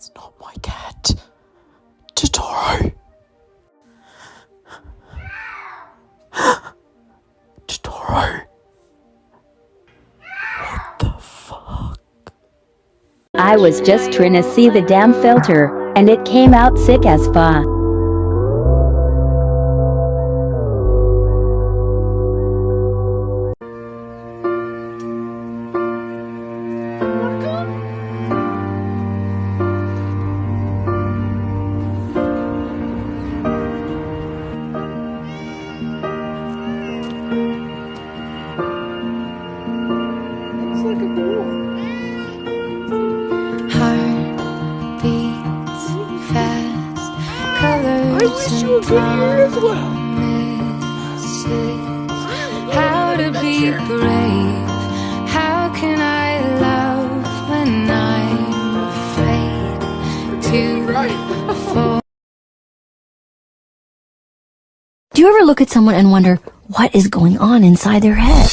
That's not my cat. Totoro. Totoro. What the fuck? I was just trying to see the damn filter, and it came out sick as fuck. I wish you a good year as well. How to be brave? How can I love when I'm afraid to fall? Do you ever look at someone and wonder what is going on inside their head?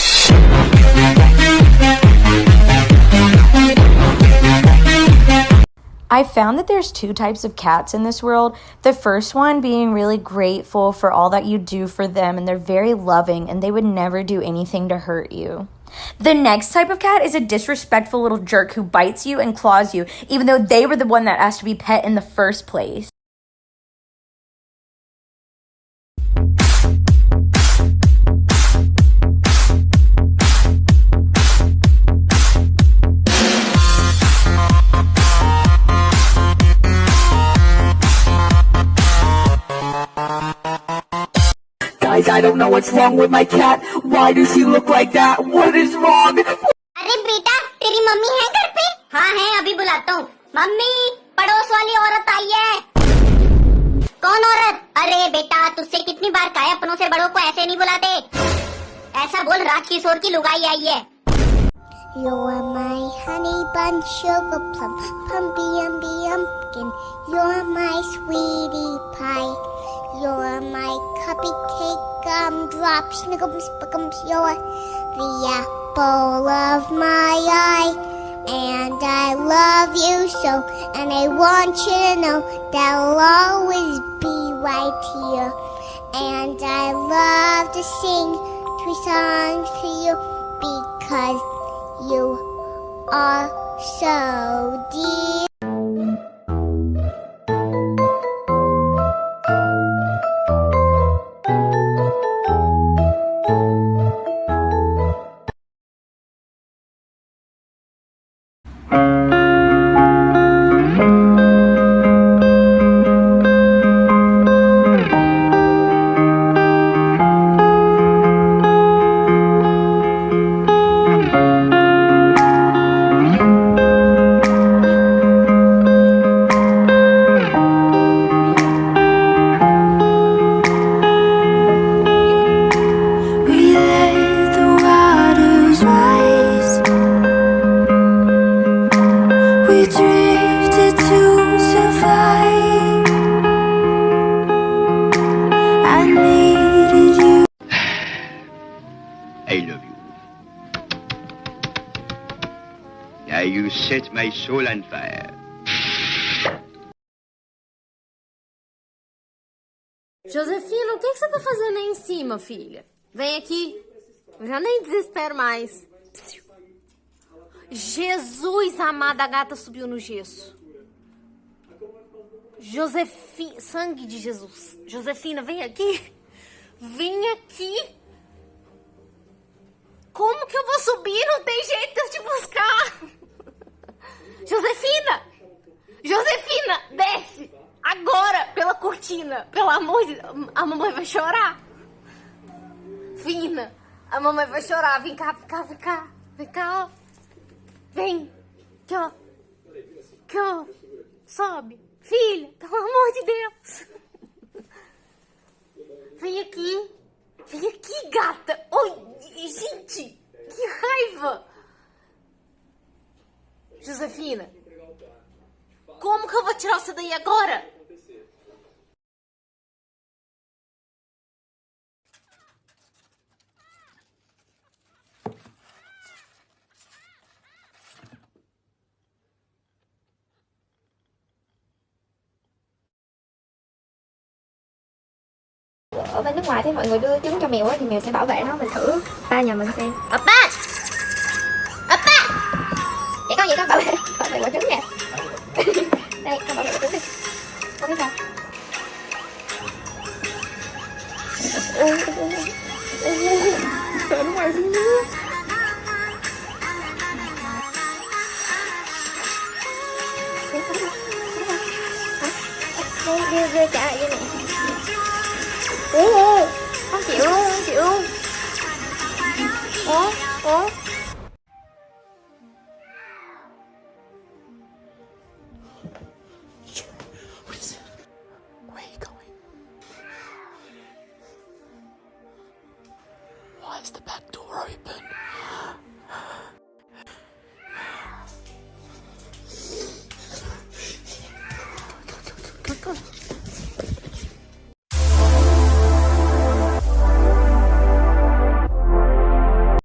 I found that there's two types of cats in this world. The first one being really grateful for all that you do for them, and they're very loving, and they would never do anything to hurt you. The next type of cat is a disrespectful little jerk who bites you and claws you, even though they were the one that asked to be pet in the first place. Guys, I don't know what's wrong with my cat. Why does he look like that? What is wrong? अरे बेटा तेरी mummy है घर पे? हाँ है, अभी बुलाता हूँ। मम्मी पड़ोस वाली औरत आई है। कौन औरत? अरे बेटा तुझसे कितनी बार कहा है अपनों से बड़ों को ऐसे नहीं बुलाते। ऐसा बोल, राजकिशोर की लुगाई आई है। You're my honey bun sugar plum pumpy umby umpkin. You're my sweetie pie. You're my cupcake gumdrop snickums pickums. You're the apple of my eye. And I love you so, and I want you to know that I'll always be right here. And I love to sing 3 songs to you because you are so dear. I love you. Now you set my soul on fire. Josefina, o que você tá fazendo aí em cima, filha? Vem aqui. Eu já nem desespero mais. Jesus amado, a gata subiu no gesso. Josefina, sangue de Jesus. Josefina, vem aqui. Vem aqui. Como que eu vou subir? Não tem jeito de eu te buscar. Josefina! Josefina, desce! Agora, pela cortina. Pelo amor de Deus. A mamãe vai chorar. Fina, a mamãe vai chorar. Vem cá, vem cá, vem cá. Vem cá, ó. Vem. Aqui, ó. Aqui, ó. Sobe. Filha, pelo amor de Deus. Vem aqui. Vem aqui, gata. Oi, gente, que raiva. Josefina, como que eu vou tirar você daí agora? ở bên nước ngoài thấy mọi người đưa trứng cho mèo á, thì mèo sẽ bảo vệ nó. Mình thử ba nhà mình xem. Oppa, vậy con bảo vệ quả trứng nè. Đây, con bảo vệ quả trứng đi. Con biết sao? Trời ngoài xuống nước. Đưa trả lại cho mẹ. Không chịu luôn. Ủa. Where are you going? Why is the back door open? Go.